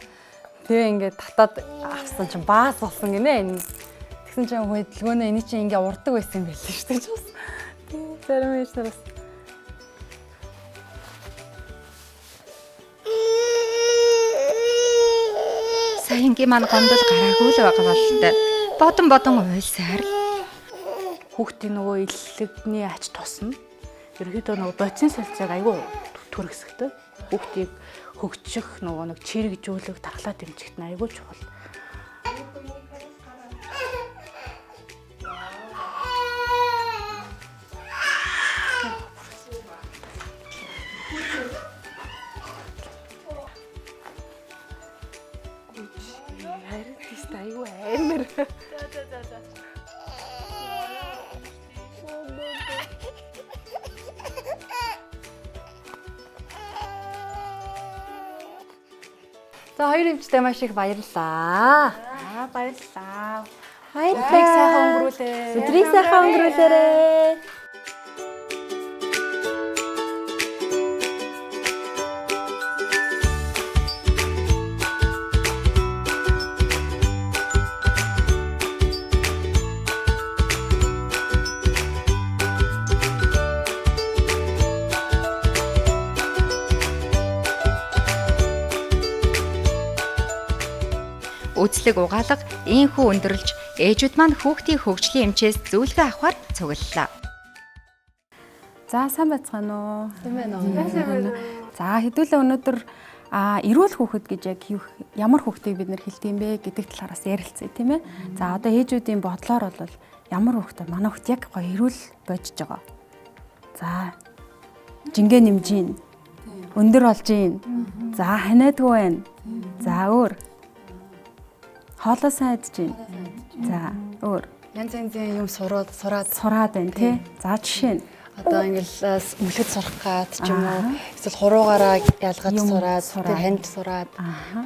Тэгээ ингээд татаад авсан чинь баас болсон гинэ. Тэгсэн чинь хөдөлгөөнөө эний чинь ингээ урдаг байсан юм байл шүү дээ. Зарим ээж нар бас Саянгийн маань гомдол гараагүй л байгаа бол тэ. Бодон уйлсаар Хүүхдийн нөгөө илэлэгний ач тусна. Ерөнхийдөө нөгөө бодисын солилцоог айгүй төрөсгдөг. Хүүхдийг хөгжих нөгөө нэг чирэгжүүлэх, тархлаа дэмжихт нь айгүй чухал. За хоёр эмчтэй маш их баярлалаа. Баярлалаа. Өдрийг сайхан өнгөрүүлээ. Өдрийг сайхан өнгөрүүлээрэй. Үзлэг угаалга ийхүү өндөрлж ээжүүд маань хүүхдийн хөгжлийн эмчээс зөвлөгөө авахар цуглаллаа. За сайн байцгаана уу? Сайн байна уу? За хэдүүлээ өнөөдөр эрүүл хүүхэд гэж яг ямар хүүхдийг бид нэр хэлдэг юм бэ гэдэг талаараас ярилцъя тийм ээ. За одоо ээжүүдийн бодлоор бол ямар хүүхдээ манай хүүхд яг гоё эрүүл бодож байгаа. За жингээ нэмж гин. Өндөр болж гин. За ханиадгүй байна. За өөр хоолоо сайн идэж байна. За өөр Янз янзын юм сураад байна тий. За жишээ нь одоо ингээл мөлөд сурах гад ч юм уу эсвэл хуруугаараа ялгаж сураад танд сураад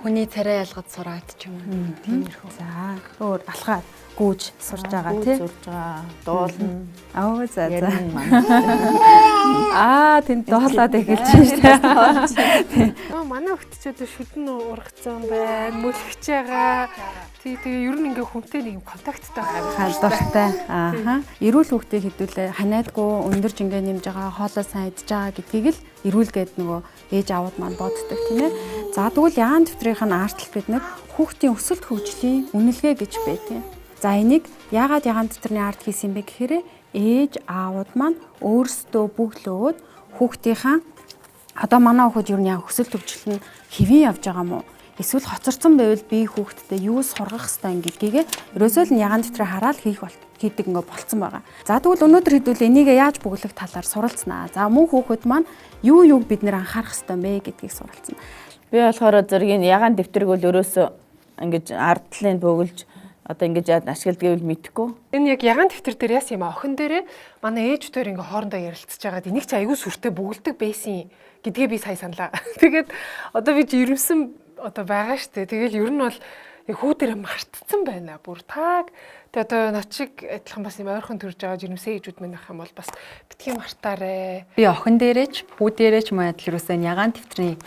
хүний царай ялгаж сураад ч юм уу тиймэрхүү. За өөр алхаад гүүж сурж байгаа тий. Сурж байгаа. Дуулна. Аа за. Тэнд дуулаад эхэлж байна шүү дээ. Манай хүүхдчүүд шүдэн ургацсан байна, мөлгөж байгаа. Тэгээ ер нь ингээ хүнтэй нэг контакттай байгаа. Халдвартай. Эрүүл хүүхдийг хэдүүлээ ханиадгүй өндөр жингээ нэмж байгаа, хоолоо сайн идж байгаа гэдгийг л эрүүл гээд нөгөө ээж аауд маань боддог тийм ээ. За тэгвэл ягаан дэвтрийнх нь артал бид нэг хүүхдийн өсөлт хөгжлийн үнэлгээ гэж байдаг. За энийг яагаад ягаан дэвтрийн арт хийсэн бэ гэхээр ээж аауд маань өөрсдөө бүгд л өөд хүүхдийнхаа одоо манай хүүхэд юу нэг өсөлт хөгжил нь хэвэн явж байгаа мó эсвэл хоцорсон байвал би хүүхдтэй юу сургах хэвээр гэдгийг ерөөсөө л ягаан дэвтрээ хараад хийдэг ингээ болцсон байгаа. За тэгвэл өнөөдөр хэдүүл энийг яаж бүглэх талаар суралцнаа. За мөн хүүхэд маань юу бид нэр анхаарах хэвээр бэ гэдгийг суралцсан. Би болохоор зэргийн ягаан дэвтрийг бол ерөөсөө ингэж ардлын бөглж одоо ингэж ашигладгийг мэдэхгүй. Энэ яг ягаан дэвтэр дээр яасан юм а? Охин дээрээ манай ээждээр ингээ хоорондоо ярилцж байгаад энийг чи аягүй сүртэй бүгэлдэг байсан гэдгээ би сая саналаа. Тэгээд одоо би жирэмсэн одоо байгаа штэ. Тэгэл ер нь бол хүүдэрэ мартцсан байна. Бүр тааг. Тэгээд одоо ночиг адилхан бас юм ойрхон төрж байгаа жирэмсэн ээжүүд минь ах юм бол бас битгий мартаарэ. Би охин дээрээч, хүү дээрээч мөн адил юусэн ягаан дэвтрийг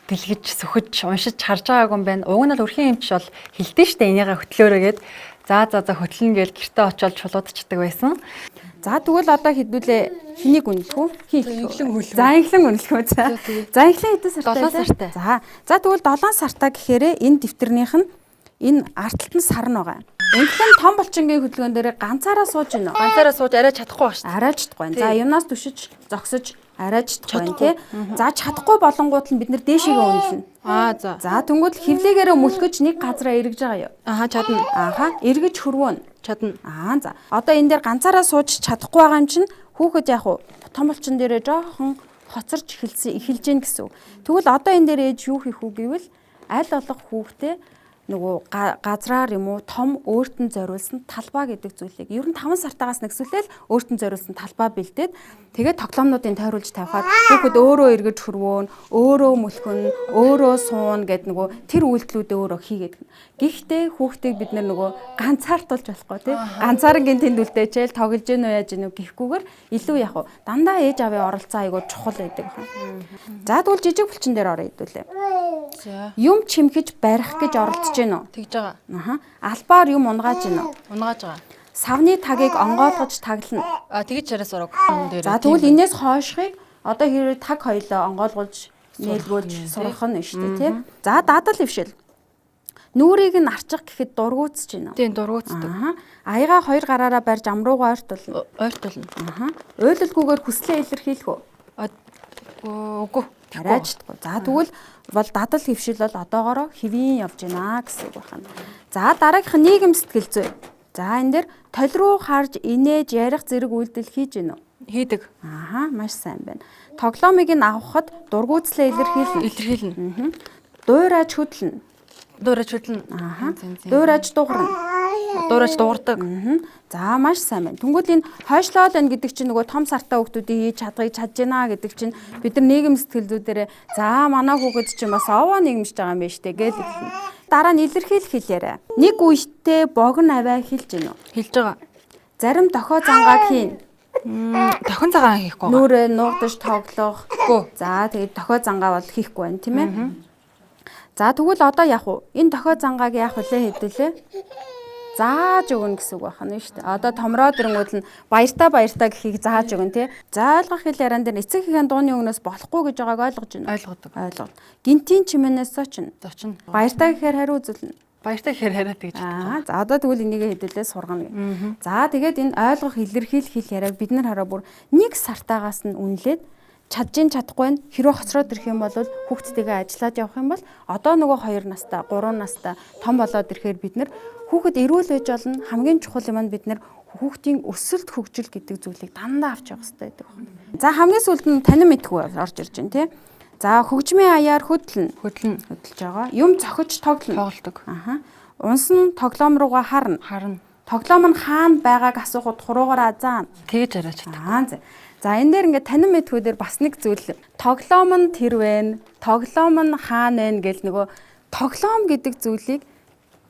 дэлгэж сөхөж уншиж харж байгаагүй юм байна. Уг нь л өрхийн эмч бол хэлдэж штэ энийгээ хөтлөөрөөгээд за хөтлөнө гэж гэртээ очиод чулуудчихдаг байсан. За тэгвэл одоо хэдүүлээ хэнийг үнэлэх үү? За инхлэн үнэлэх үү? За инхлэн хэдэн сартай? 7 сартай. За тэгвэл 7 сартаа гэхээр энэ дэвтэрнийх нь энэ артталт нь сар нь байгаа. Инхлэн том булчингийн хөдөлгөөн дээр ганцаараа сууж гинэ. Ганцаараа сууж арай чадахгүй ба шүү. Арай чадахгүй. За юунаас түшиж зогсож арай чадахгүй тий. За чадахгүй болонгууд нь бид нэр дээшээгээ үнэлнэ. За. За тэнгууд хевлэгээрээ мөлгөж нэг газараа эргэж байгаа юу? Чадна. Эргэж хөрвөн. Чадна. За. Одоо энэ дээр ганцаараа сууж чадахгүй байгаа юм чинь хүүхэд яг уу том булчин дээрээ жоохон хоцорч эхэлж гин гэсэн. Тэгвэл одоо энэ дээр ээж юу хийх үү гэвэл аль болох хүүхдээ нөгөө газраар юм уу том өөртөө зориулсан талбай гэдэг зүйлийг ер нь 5 сартаагаас нэгсүүлэл өөртөө зориулсан талбай бэлдээд тэгээд тоглоомнуудыг тойруулж тавихад хүүхэд өөрөө эргэж хөрвөөн, өөрөө мөлхөн, өөрөө суун гэд нөгөө тэр үйлдэлүүдээ өөрөө хийгээд. Гэхдээ хүүхдийг бид нөгөө ганцаардуулж болохгүй тий. Ганцаарнгийн тэнд үлдээчээл тоглож гэнэ үү яаж гэнэ гэхгүйгээр илүү яг уу дандаа ээж авийн оролцоо айгуу чухал байдаг байна. За тэгвэл жижиг булчин дээр орё хэдүүлээ. Юм чимхэж барих гэж оролдож гэнэ үү? Тэгж байгаа. Албаар юм унгааж гэнэ үү? Унгааж байгаа. Савны тагийг онгойлгож таглана. Тэгж яриа сураг. За тэгвэл энээс хойшхыг одоо хэрэг таг хоёлоо онгойлгуулж нээлгүүлж сурах нь шүү дээ тий. За дадал ившил. Нүрийг нь арчих гэхэд дургуутсаж байна. Тийм дургуутсдаг. Аяга хоёр гараараа барьж амруугаа ойртуулна. Уйлалгүйгээр хүслээ илэрхийлэх үү? Үгүй. Арайчдаггүй. За тэгвэл бол дадал хөвшил бол одоогоороо хэвийн явж байна гэсэн үг байна. За дараагийнх нь нийгэм сэтгэл зүй. За энэ дээр толь руу харж инээж ярих зэрэг үйлдэл хийж гэнэ үү? Хийдэг. Маш сайн байна. Тоглоомыг нь авахад дургуутслаа илэрхийлнэ. Дуурайж хөдлөнө. Дуурайж дуурна. Дуурайж дуурдаг. За маш сайн байна. Тэнгүүд энэ хойшлол байна гэдэг чинь нөгөө том сартаа хүмүүсийн хийж чадгыг чадж гинэ гэдэг чинь бид нар нийгэм сэтгэлзүүдээрээ за манай хүүхэд чинь бас овоо нийгэмж байгаа юм байна штэ гэж хэлнэ. Дараа нь илэрхийлэх хэлээрээ. Нэг үедээ богино аваа хэлж гинэ үү? Хэлж байгаа. Зарим дохио зангааг хийн. Дохин цагаан хийхгүй. Нүрээ нуугдаж тоглохгүй. За тэгээд дохио зангаа бол хийхгүй байна тийм ээ. За тэгвэл одоо яах вэ? Энэ дохио зангааг яах вүлээ хэдүүлээ? Зааж өгнө гэсэн үг байна шүү дээ. Одоо томроод ирэнгүүт нь баяртаа гэхийг зааж өгнө тий. За ойлгох хэл яриан дээр эцэг эхийн дууны өгнөөс болохгүй гэж байгааг ойлгож байна. Ойлгоод. Гинтийн чимээнээс зочин. Баяртаа гэхээр хариу үзүүлнэ. Баяртай гэхээр хариад гэж. За одоо тэгвэл энийг хэдүүлээ сургана. За тэгээд энэ ойлгох илэрхийлэх хэл яриаг бид нар хараа бүр 1 сартаагаас нь үнэлээд чадахгүй нь хэрвээ хоцроод ирэх юм бол хүүхдтэйгээ ажиллаад явах юм бол одоо нөгөө 2 настай 3 настай том болоод ирэхээр бид нар хүүхэд эрүүл байж болно хамгийн чухал юм нь бид нар хүүхдийн өсөлт хөгжил гэдэг зүйлийг дандаа авч явах хэрэгтэй байдаг байна. За хамгийн сүүлд нь танин мэдгүй орж ирж байна тий. За хөгжмийн аяар хөдөлж байгаа. Юм цохиж тоглолдог. Унс нь тоглоом руугаа харна. Тоглоом нь хаана байгааг асуухад хуруугаараа заана. Тэгж яриач чаддаг. За энэ дээр ингээд танин мэдхүүдээр бас нэг зүйл тоглоом нь тэр вэ? Тоглоом нь хаана вэ гэл нөгөө тоглоом гэдэг зүйлийг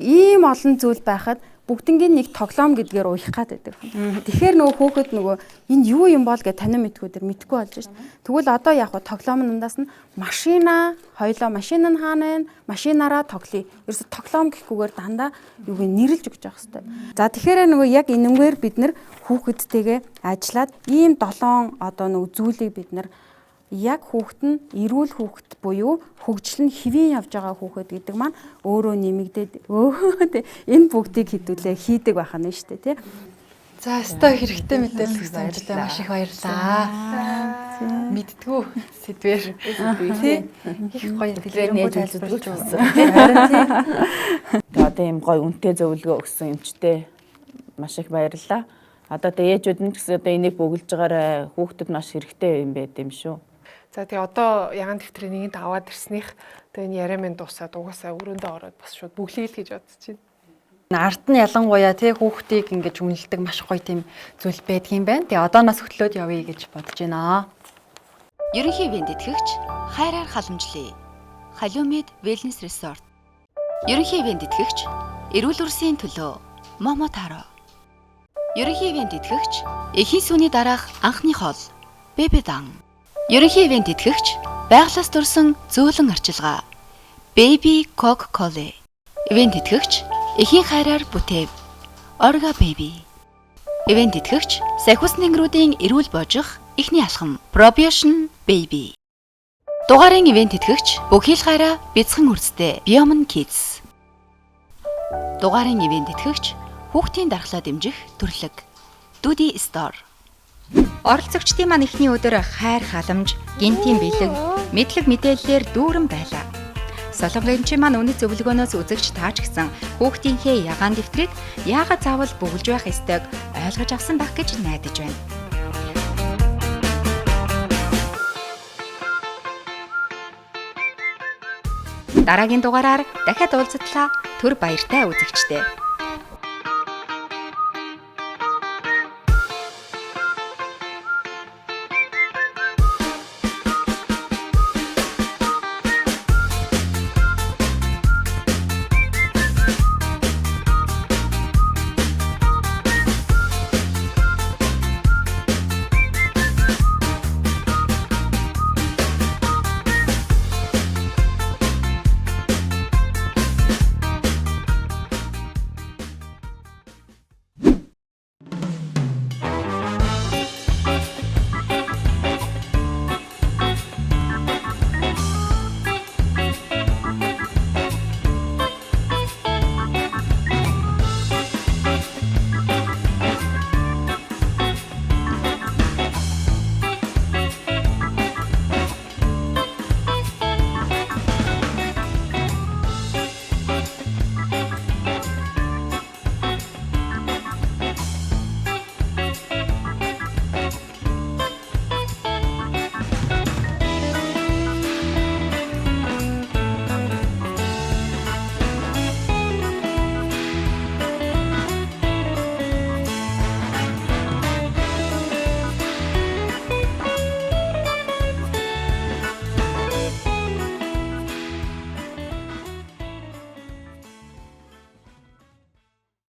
ийм олон зүйл байхад бүгднгийн нэг тоглоом гэдгээр уяах гад байдаг. Тэгэхээр нөгөө хүүхэд нөгөө энэ юу юм бол гэж танин мэдхүүдээр мэдгүй болж шээ. Тэгвэл одоо яг хөө тоглоом нундаас нь машина хоёлоо машин нь хаана вэ? Машинаараа тоглоё. Ерөөсө тоглоом гэхгүйгээр дандаа юуг нэрлж өгч явах хэрэгтэй. За тэгэхээр нөгөө яг энэнгээр бид нар хүүхэдтэйгээ ажиллаад ийм 7 одоо нөгөө зүйлийг бид нар яг хүүхэд нь эрүүл хүүхэд буюу хөгжил нь хэвийн явж байгаа хүүхэд гэдэг маань өөрөө нэмэгдээд энэ бүгдийг хэдүүлээ хийдэг байх нь шүү дээ тий. За өстой хэрэгтэй мэдээлэл өгсөнчлээ маш их баярлалаа. Мэдтгүү сэдвэр тий. Их гоё хэлээр нээж үзүүлж байна. Одоо ийм гоё үнэтэй зөвлөгөө өгсөн юмчтэй маш их баярлалаа. Одоо ээжүүд нь гэсэн одоо энийг бөглөж байгаарай хүүхдэд маш хэрэгтэй юм байд юм шүү. За тэгээ одоо ягаан дэвтрийн нэгэнд аваад ирснийх тэгээ энэ яриа минь дуусаад угаасаа өрөөндөө ороод бас шууд бүглээл гэж бодож байна. Арт нь ялангуяа тий хүүхдийг ингэж үнэлдэг маш гоё тийм зүйл байдгийн байна. Тэгээ одооноос хөтлөөд явъя гэж бодож байна. Ерөнхий ивент итгэгч хайраар халамжлая. Халиумид Wellness Resort. Ерөнхий ивент итгэгч эрүүл үрсийн төлөө Момотаро. Ерөнхий ивент итгэгч эхийн сүний дараах анхны хоол Бебедан. Ерөнхий ивент итгэгч байгалаас дурсан зөөлөн арчилгаа Baby Coca-Cola. Ивент итгэгч эхийн хайраар бүтэв Orga Baby. Ивент итгэгч Сахиус нэнгэрүүдийн эрүүл божих эхний алхам Probation Baby. Дугаарын ивент итгэгч Бүхэл гаараа бяцхан үрстэй Beyond Kids. Дугаарын ивент итгэгч хүүхдийн дархлаа дэмжих төрлөг Dudi Store. Оролцогчдын маань эхний өдөр хайр халамж, гинтийн бэлэг, мэдлэг мэдээллээр дүүрэн байлаа. Солонгоомчийн маань үнэт зөвлөгөөнөөс үзэгч тааж гисэн хүүхдийнхээ ягаан дэвтрийг яагаад заавал бөглж байх ёстойг ойлгож авсан байх гэж найдаж байна. Дараагийн дугаараар дахиад уулзтлаа. Түр баяртай үзэгчдээ.